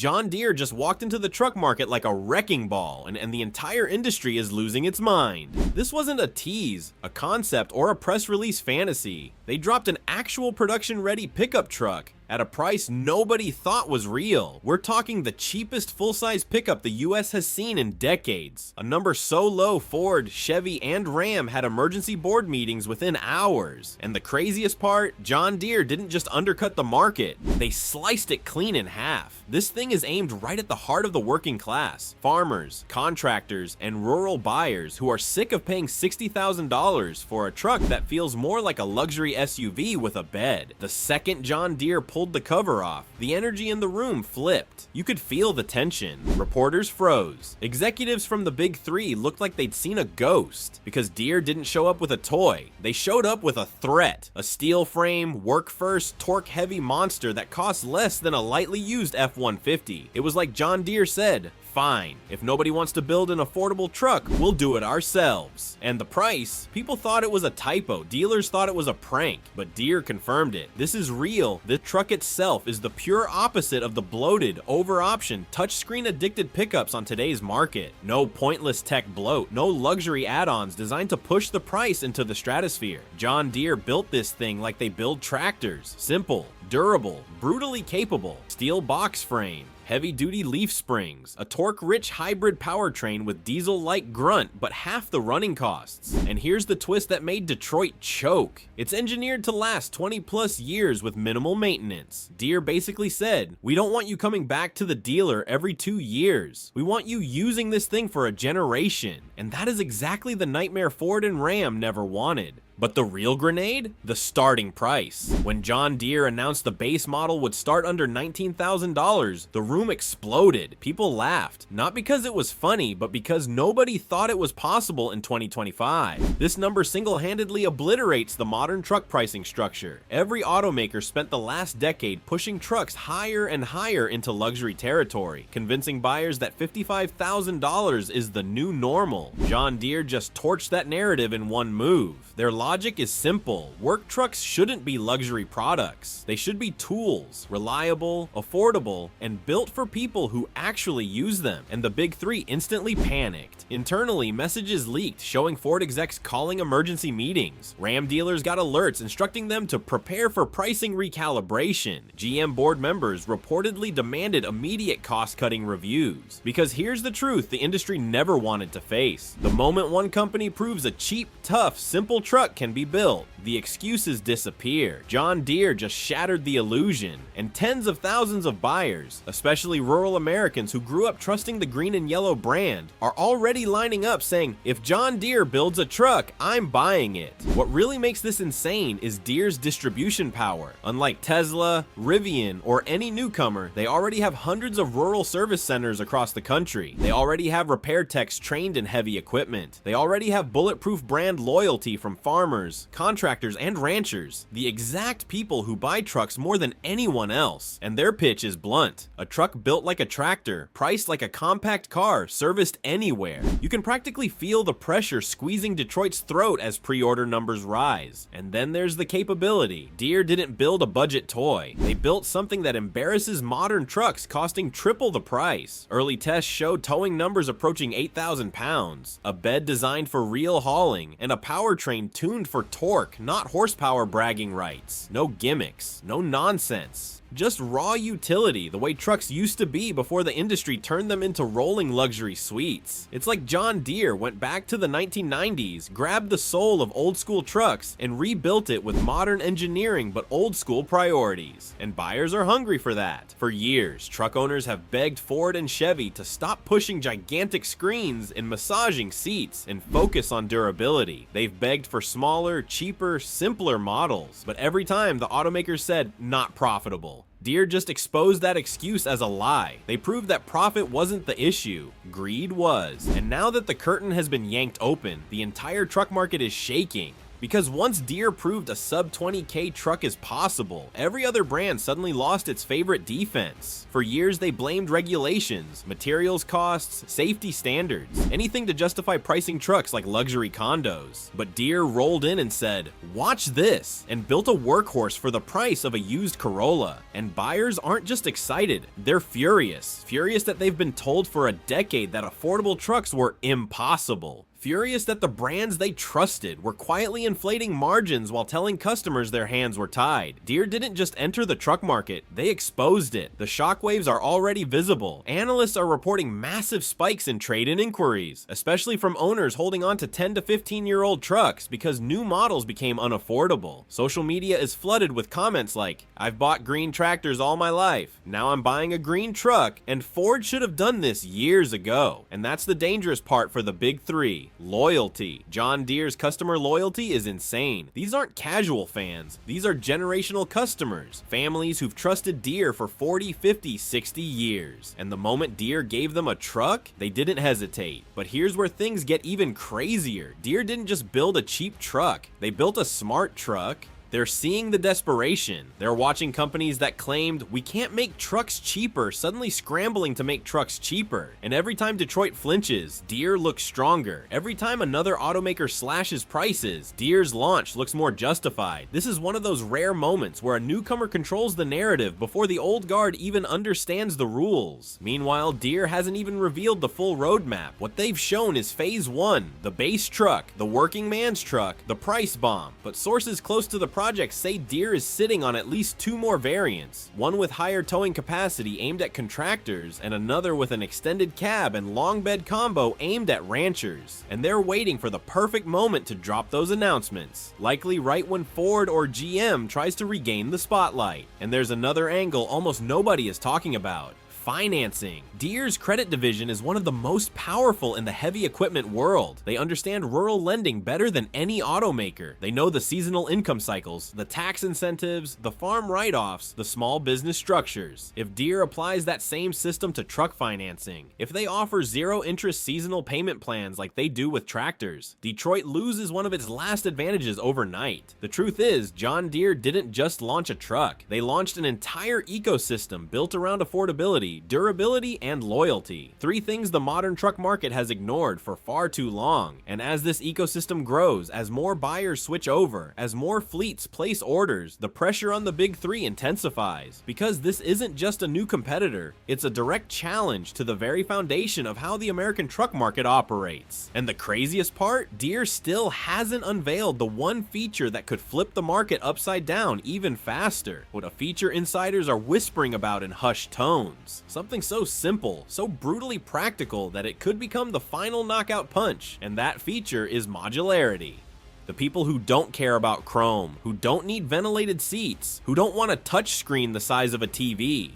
John Deere just walked into the truck market like a wrecking ball, and the entire industry is losing its mind. This wasn't a tease, a concept, or a press release fantasy. They dropped an actual production-ready pickup truck at a price nobody thought was real. We're talking the cheapest full-size pickup the US has seen in decades. A number so low Ford, Chevy, and Ram had emergency board meetings within hours. And the craziest part, John Deere didn't just undercut the market, they sliced it clean in half. This thing is aimed right at the heart of the working class, farmers, contractors, and rural buyers who are sick of paying $60,000 for a truck that feels more like a luxury SUV with a bed. The second John Deere pulled the cover off, the energy in the room flipped. You could feel the tension. Reporters froze. Executives from the big three looked like they'd seen a ghost, because Deere didn't show up with a toy. They showed up with a threat. A steel frame, work-first, torque-heavy monster that costs less than a lightly used F-150. It was like John Deere said, "Fine, if nobody wants to build an affordable truck, we'll do it ourselves." And the price? People thought it was a typo. Dealers thought it was a prank, but Deere confirmed it. This is real. The truck itself is the pure opposite of the bloated, over-optioned, touchscreen-addicted pickups on today's market. No pointless tech bloat, no luxury add-ons designed to push the price into the stratosphere. John Deere built this thing like they build tractors. Simple, durable, brutally capable. Steel box frame, heavy-duty leaf springs, a torque-rich hybrid powertrain with diesel-like grunt but half the running costs. And here's the twist that made Detroit choke. It's engineered to last 20+ years with minimal maintenance. Deere basically said, "We don't want you coming back to the dealer every 2 years. We want you using this thing for a generation." And that is exactly the nightmare Ford and Ram never wanted. But the real grenade? The starting price. When John Deere announced the base model would start under $19,000, the room exploded. People laughed, not because it was funny, but because nobody thought it was possible in 2025. This number single-handedly obliterates the modern truck pricing structure. Every automaker spent the last decade pushing trucks higher and higher into luxury territory, convincing buyers that $55,000 is the new normal. John Deere just torched that narrative in one move. Their logic is simple. Work trucks shouldn't be luxury products. They should be tools, reliable, affordable, and built for people who actually use them. And the big three instantly panicked. Internally, messages leaked showing Ford execs calling emergency meetings. Ram dealers got alerts instructing them to prepare for pricing recalibration. GM board members reportedly demanded immediate cost-cutting reviews. Because here's the truth the industry never wanted to face. The moment one company proves a cheap, tough, simple truck can be built, the excuses disappear. John Deere just shattered the illusion, and tens of thousands of buyers, especially rural Americans who grew up trusting the green and yellow brand, are already lining up saying, "If John Deere builds a truck, I'm buying it." What really makes this insane is Deere's distribution power. Unlike Tesla, Rivian, or any newcomer, they already have hundreds of rural service centers across the country. They already have repair techs trained in heavy equipment. They already have bulletproof brand loyalty from farmers, contractors, and ranchers, the exact people who buy trucks more than anyone else. And their pitch is blunt. A truck built like a tractor, priced like a compact car, serviced anywhere. You can practically feel the pressure squeezing Detroit's throat as pre-order numbers rise. And then there's the capability. Deere didn't build a budget toy. They built something that embarrasses modern trucks, costing triple the price. Early tests showed towing numbers approaching 8,000 pounds, a bed designed for real hauling, and a powertrain tuned for torque, not horsepower bragging rights. No gimmicks, no nonsense. Just raw utility, the way trucks used to be before the industry turned them into rolling luxury suites. It's like John Deere went back to the 1990s, grabbed the soul of old school trucks, and rebuilt it with modern engineering but old school priorities. And buyers are hungry for that. For years, truck owners have begged Ford and Chevy to stop pushing gigantic screens and massaging seats and focus on durability. They've begged for smaller, cheaper, simpler models, but every time the automakers said, "Not profitable." Deere just exposed that excuse as a lie. They proved that profit wasn't the issue, greed was. And now that the curtain has been yanked open, the entire truck market is shaking. Because once Deere proved a sub 20K truck is possible, every other brand suddenly lost its favorite defense. For years they blamed regulations, materials costs, safety standards, anything to justify pricing trucks like luxury condos. But Deere rolled in and said, "Watch this," and built a workhorse for the price of a used Corolla. And buyers aren't just excited, they're furious. Furious that they've been told for a decade that affordable trucks were impossible. Furious that the brands they trusted were quietly inflating margins while telling customers their hands were tied. Deere didn't just enter the truck market, they exposed it. The shockwaves are already visible. Analysts are reporting massive spikes in trade-in inquiries, especially from owners holding on to 10 to 15-year-old trucks because new models became unaffordable. Social media is flooded with comments like, "I've bought green tractors all my life. Now I'm buying a green truck, and Ford should have done this years ago." And that's the dangerous part for the big three. Loyalty. John Deere's customer loyalty is insane. These aren't casual fans. These are generational customers. Families who've trusted Deere for 40, 50, 60 years. And the moment Deere gave them a truck, they didn't hesitate. But here's where things get even crazier. Deere didn't just build a cheap truck. They built a smart truck. They're seeing the desperation. They're watching companies that claimed, "We can't make trucks cheaper," suddenly scrambling to make trucks cheaper. And every time Detroit flinches, Deere looks stronger. Every time another automaker slashes prices, Deere's launch looks more justified. This is one of those rare moments where a newcomer controls the narrative before the old guard even understands the rules. Meanwhile, Deere hasn't even revealed the full roadmap. What they've shown is phase 1, the base truck, the working man's truck, the price bomb. But sources close to the projects say Deere is sitting on at least 2 more variants, one with higher towing capacity aimed at contractors and another with an extended cab and long bed combo aimed at ranchers. And they're waiting for the perfect moment to drop those announcements, likely right when Ford or GM tries to regain the spotlight. And there's another angle almost nobody is talking about. Financing. Deere's credit division is one of the most powerful in the heavy equipment world. They understand rural lending better than any automaker. They know the seasonal income cycles, the tax incentives, the farm write-offs, the small business structures. If Deere applies that same system to truck financing, if they offer zero-interest seasonal payment plans like they do with tractors, Detroit loses one of its last advantages overnight. The truth is, John Deere didn't just launch a truck. They launched an entire ecosystem built around affordability, durability, and loyalty. 3 things the modern truck market has ignored for far too long. And as this ecosystem grows, as more buyers switch over, as more fleets place orders, the pressure on the big 3 intensifies. Because this isn't just a new competitor, it's a direct challenge to the very foundation of how the American truck market operates. And the craziest part? Deere still hasn't unveiled the one feature that could flip the market upside down even faster. What a feature insiders are whispering about in hushed tones. Something so simple, so brutally practical that it could become the final knockout punch, and that feature is modularity. The people who don't care about chrome, who don't need ventilated seats, who don't want a touch screen the size of a TV.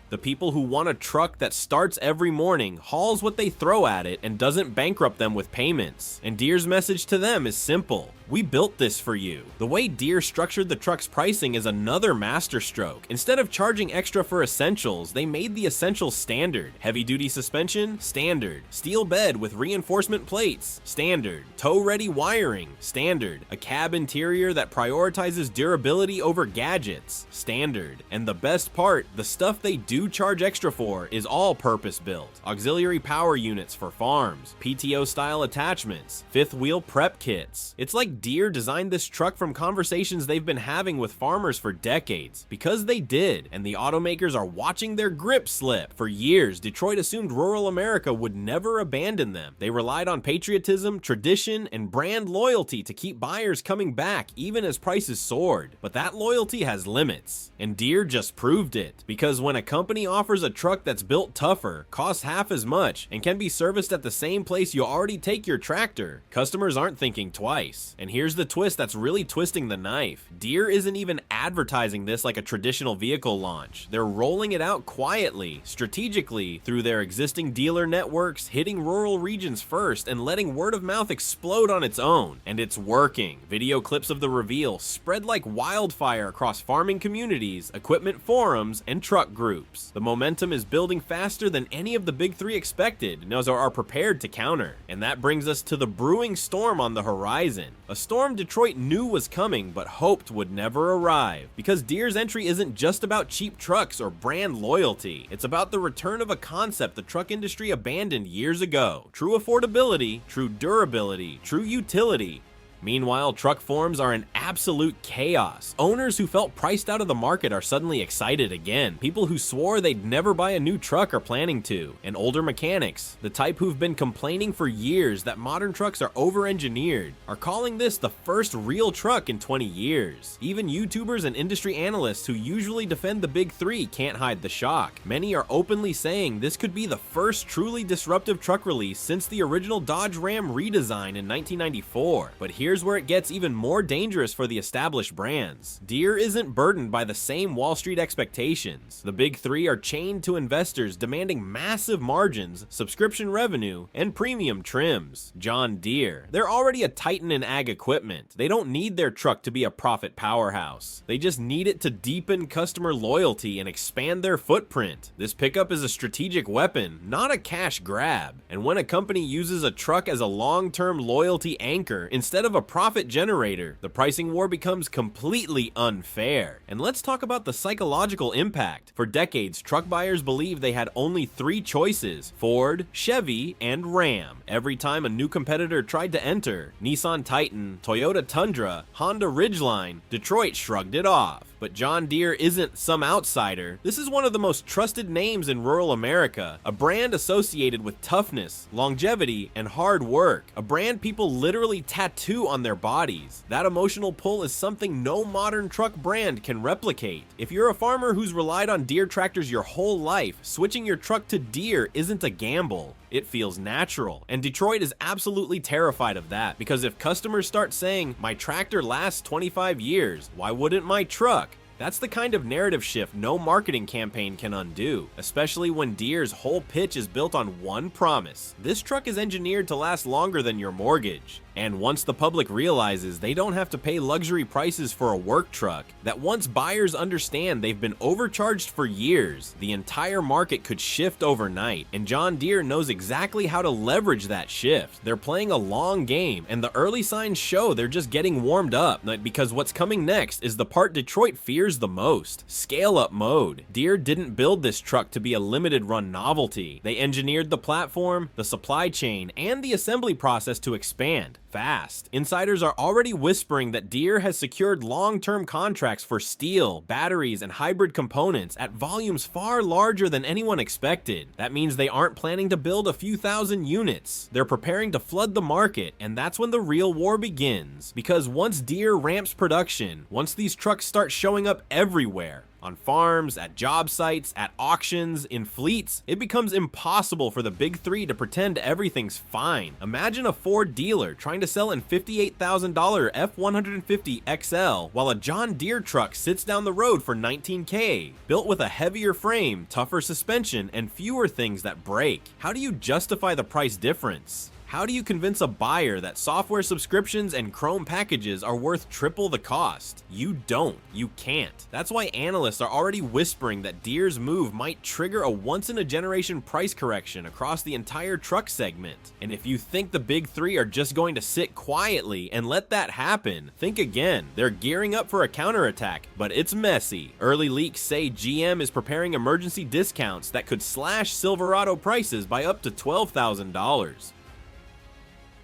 The people who want a truck that starts every morning, hauls what they throw at it, and doesn't bankrupt them with payments. And Deere's message to them is simple. We built this for you. The way Deere structured the truck's pricing is another masterstroke. Instead of charging extra for essentials, they made the essentials standard. Heavy-duty suspension? Standard. Steel bed with reinforcement plates? Standard. Tow-ready wiring? Standard. A cab interior that prioritizes durability over gadgets? Standard. And the best part, the stuff they do charge extra for is all purpose-built. Auxiliary power units for farms, PTO-style attachments, fifth-wheel prep kits. It's like Deere designed this truck from conversations they've been having with farmers for decades. Because they did, and the automakers are watching their grip slip. For years, Detroit assumed rural America would never abandon them. They relied on patriotism, tradition, and brand loyalty to keep buyers coming back even as prices soared. But that loyalty has limits, and Deere just proved it. Because when a company offers a truck that's built tougher, costs half as much, and can be serviced at the same place you already take your tractor, customers aren't thinking twice. And here's the twist that's really twisting the knife. Deere isn't even advertising this like a traditional vehicle launch. They're rolling it out quietly, strategically, through their existing dealer networks, hitting rural regions first, and letting word of mouth explode on its own. And it's working. Video clips of the reveal spread like wildfire across farming communities, equipment forums, and truck groups. The momentum is building faster than any of the big three expected and are prepared to counter. And that brings us to the brewing storm on the horizon. A storm Detroit knew was coming but hoped would never arrive, because Deere's entry isn't just about cheap trucks or brand loyalty. It's about the return of a concept the truck industry abandoned years ago. True affordability, true durability, true utility. Meanwhile, truck forums are in absolute chaos. Owners who felt priced out of the market are suddenly excited again. People who swore they'd never buy a new truck are planning to. And older mechanics, the type who've been complaining for years that modern trucks are over-engineered, are calling this the first real truck in 20 years. Even YouTubers and industry analysts who usually defend the big three can't hide the shock. Many are openly saying this could be the first truly disruptive truck release since the original Dodge Ram redesign in 1994. But here's where it gets even more dangerous for the established brands. Deere isn't burdened by the same Wall Street expectations. The big three are chained to investors demanding massive margins, subscription revenue, and premium trims. John Deere. They're already a titan in ag equipment. They don't need their truck to be a profit powerhouse. They just need it to deepen customer loyalty and expand their footprint. This pickup is a strategic weapon, not a cash grab. And when a company uses a truck as a long-term loyalty anchor instead of a profit generator, the pricing war becomes completely unfair. And let's talk about the psychological impact. For decades, truck buyers believed they had only three choices: Ford, Chevy, and Ram. Every time a new competitor tried to enter, Nissan Titan, Toyota Tundra, Honda Ridgeline, Detroit shrugged it off. But John Deere isn't some outsider. This is one of the most trusted names in rural America, a brand associated with toughness, longevity, and hard work, a brand people literally tattoo on their bodies. That emotional pull is something no modern truck brand can replicate. If you're a farmer who's relied on Deere tractors your whole life, switching your truck to Deere isn't a gamble. It feels natural. And Detroit is absolutely terrified of that, because if customers start saying, "My tractor lasts 25 years, why wouldn't my truck?" That's the kind of narrative shift no marketing campaign can undo, especially when Deere's whole pitch is built on one promise: this truck is engineered to last longer than your mortgage. And once the public realizes they don't have to pay luxury prices for a work truck, that once buyers understand they've been overcharged for years, the entire market could shift overnight. And John Deere knows exactly how to leverage that shift. They're playing a long game, and the early signs show they're just getting warmed up, because what's coming next is the part Detroit fears the most: scale-up mode. Deere didn't build this truck to be a limited run novelty. They engineered the platform, the supply chain, and the assembly process to expand fast. Insiders are already whispering that Deere has secured long-term contracts for steel, batteries, and hybrid components at volumes far larger than anyone expected. That means they aren't planning to build a few thousand units. They're preparing to flood the market, and that's when the real war begins. Because once Deere ramps production, once these trucks start showing up everywhere, on farms, at job sites, at auctions, in fleets, it becomes impossible for the big three to pretend everything's fine. Imagine a Ford dealer trying to sell an $58,000 F-150 XL while a John Deere truck sits down the road for $19K, built with a heavier frame, tougher suspension, and fewer things that break. How do you justify the price difference? How do you convince a buyer that software subscriptions and Chrome packages are worth triple the cost? You don't. You can't. That's why analysts are already whispering that Deere's move might trigger a once-in-a-generation price correction across the entire truck segment. And if you think the big three are just going to sit quietly and let that happen, think again. They're gearing up for a counterattack, but it's messy. Early leaks say GM is preparing emergency discounts that could slash Silverado prices by up to $12,000.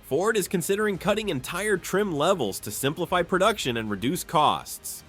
Ford is considering cutting entire trim levels to simplify production and reduce costs.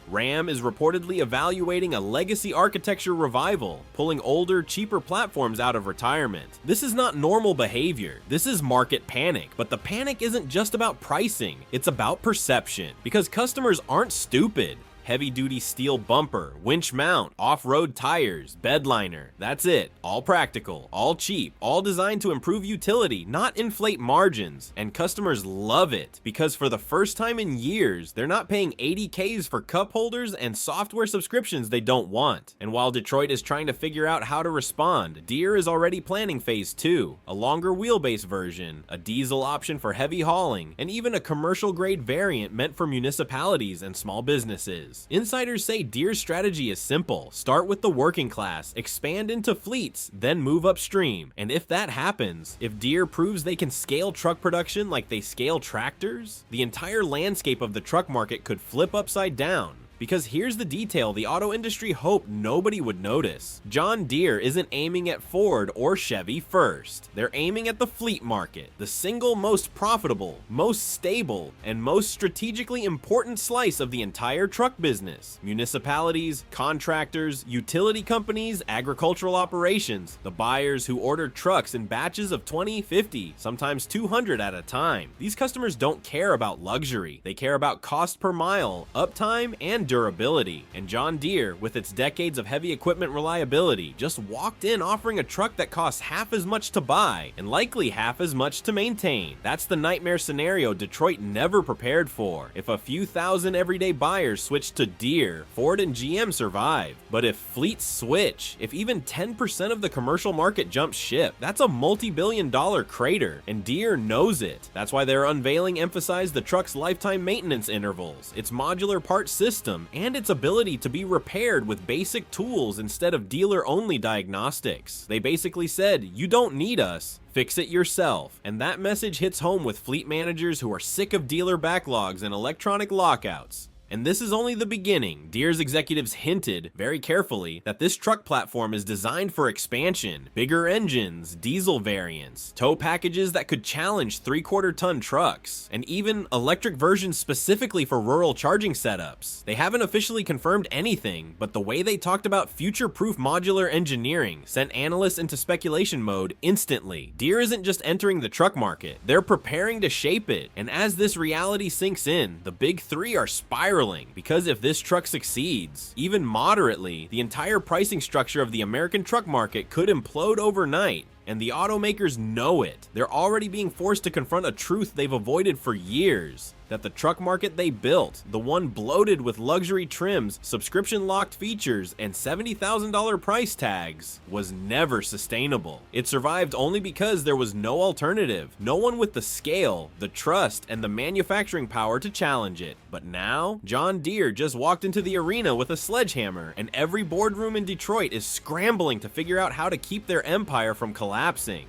Ram is reportedly evaluating a legacy architecture revival, pulling older, cheaper platforms out of retirement. This is not normal behavior. This is market panic, but the panic isn't just about pricing, it's about perception. Because customers aren't stupid. Heavy-duty steel bumper, winch mount, off-road tires, bed liner. That's it. All practical, all cheap, all designed to improve utility, not inflate margins. And customers love it, because for the first time in years, they're not paying 80Ks for cup holders and software subscriptions they don't want. And while Detroit is trying to figure out how to respond, Deere is already planning phase 2, a longer wheelbase version, a diesel option for heavy hauling, and even a commercial-grade variant meant for municipalities and small businesses. is. Insiders say Deere's strategy is simple: start with the working class, expand into fleets, then move upstream. And if that happens, if Deere proves they can scale truck production like they scale tractors, the entire landscape of the truck market could flip upside down. Because here's the detail the auto industry hoped nobody would notice. John Deere isn't aiming at Ford or Chevy first. They're aiming at the fleet market, the single most profitable, most stable, and most strategically important slice of the entire truck business. Municipalities, contractors, utility companies, agricultural operations, the buyers who order trucks in batches of 20, 50, sometimes 200 at a time. These customers don't care about luxury. They care about cost per mile, uptime, and durability. And John Deere, with its decades of heavy equipment reliability, just walked in offering a truck that costs half as much to buy and likely half as much to maintain. That's the nightmare scenario Detroit never prepared for. If a few thousand everyday buyers switched to Deere, Ford and GM survive. But if fleets switch, if even 10% of the commercial market jumps ship, that's a multi-billion-dollar crater, and Deere knows it. That's why their unveiling emphasized the truck's lifetime maintenance intervals, its modular part system, and its ability to be repaired with basic tools instead of dealer-only diagnostics. They basically said, you don't need us, fix it yourself. And that message hits home with fleet managers who are sick of dealer backlogs and electronic lockouts. And this is only the beginning. Deere's executives hinted, very carefully, that this truck platform is designed for expansion, bigger engines, diesel variants, tow packages that could challenge 3/4-ton trucks, and even electric versions specifically for rural charging setups. They haven't officially confirmed anything, but the way they talked about future-proof modular engineering sent analysts into speculation mode instantly. Deere isn't just entering the truck market, they're preparing to shape it. And as this reality sinks in, the big three are spiraling. Because if this truck succeeds, even moderately, the entire pricing structure of the American truck market could implode overnight. And the automakers know it. They're already being forced to confront a truth they've avoided for years: that the truck market they built, the one bloated with luxury trims, subscription-locked features, and $70,000 price tags, was never sustainable. It survived only because there was no alternative, no one with the scale, the trust, and the manufacturing power to challenge it. But now, John Deere just walked into the arena with a sledgehammer, and every boardroom in Detroit is scrambling to figure out how to keep their empire from collapsing.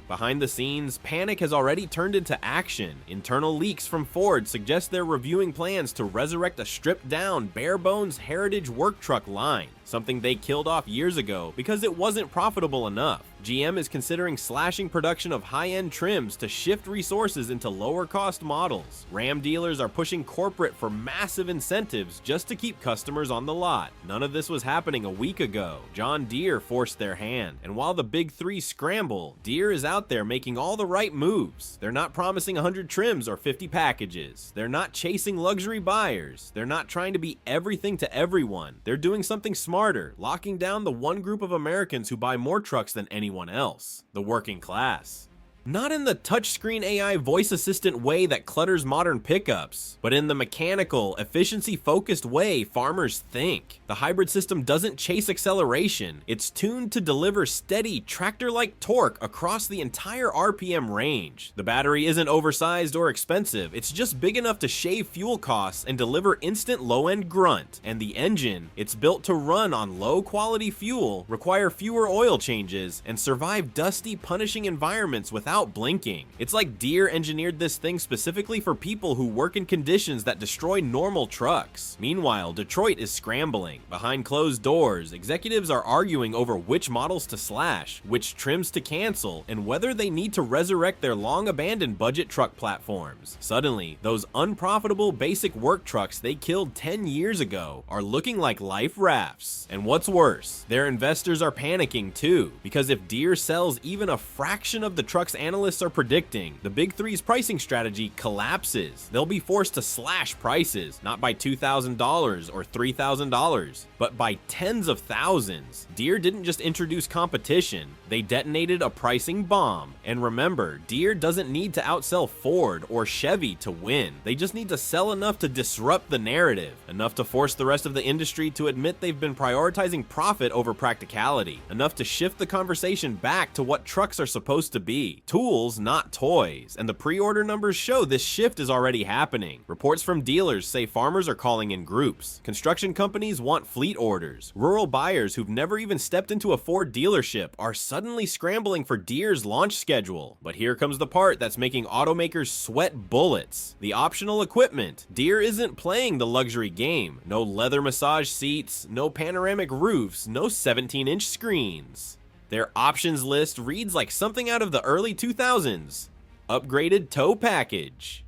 Behind the scenes, panic has already turned into action. Internal leaks from Ford suggest they're reviewing plans to resurrect a stripped-down, bare-bones heritage work truck line, something they killed off years ago because it wasn't profitable enough. GM is considering slashing production of high-end trims to shift resources into lower-cost models. Ram dealers are pushing corporate for massive incentives just to keep customers on the lot. None of this was happening a week ago. John Deere forced their hand. And while the big three scramble, Deere is out there making all the right moves. They're not promising 100 trims or 50 packages. They're not chasing luxury buyers. They're not trying to be everything to everyone. They're doing something smarter, locking down the one group of Americans who buy more trucks than anyone else: the working class. Not in the touchscreen AI voice assistant way that clutters modern pickups, but in the mechanical, efficiency-focused way farmers think. The hybrid system doesn't chase acceleration. It's tuned to deliver steady, tractor-like torque across the entire RPM range. The battery isn't oversized or expensive. It's just big enough to shave fuel costs and deliver instant low-end grunt. And the engine, it's built to run on low-quality fuel, require fewer oil changes, and survive dusty, punishing environments without blinking. It's like Deere engineered this thing specifically for people who work in conditions that destroy normal trucks. Meanwhile, Detroit is scrambling. Behind closed doors, executives are arguing over which models to slash, which trims to cancel, and whether they need to resurrect their long-abandoned budget truck platforms. Suddenly, those unprofitable basic work trucks they killed 10 years ago are looking like life rafts. And what's worse, their investors are panicking too, because if Deere sells even a fraction of the truck's analysts are predicting, the big three's pricing strategy collapses. They'll be forced to slash prices, not by $2,000 or $3,000, but by tens of thousands. Deere didn't just introduce competition, they detonated a pricing bomb. And remember, Deere doesn't need to outsell Ford or Chevy to win. They just need to sell enough to disrupt the narrative, enough to force the rest of the industry to admit they've been prioritizing profit over practicality, enough to shift the conversation back to what trucks are supposed to be. Tools, not toys, and the pre-order numbers show this shift is already happening. Reports from dealers say farmers are calling in groups. Construction companies want fleet orders. Rural buyers who've never even stepped into a Ford dealership are suddenly scrambling for Deere's launch schedule. But here comes the part that's making automakers sweat bullets. The optional equipment. Deere isn't playing the luxury game. No leather massage seats, no panoramic roofs, no 17-inch screens. Their options list reads like something out of the early 2000s. Upgraded tow package.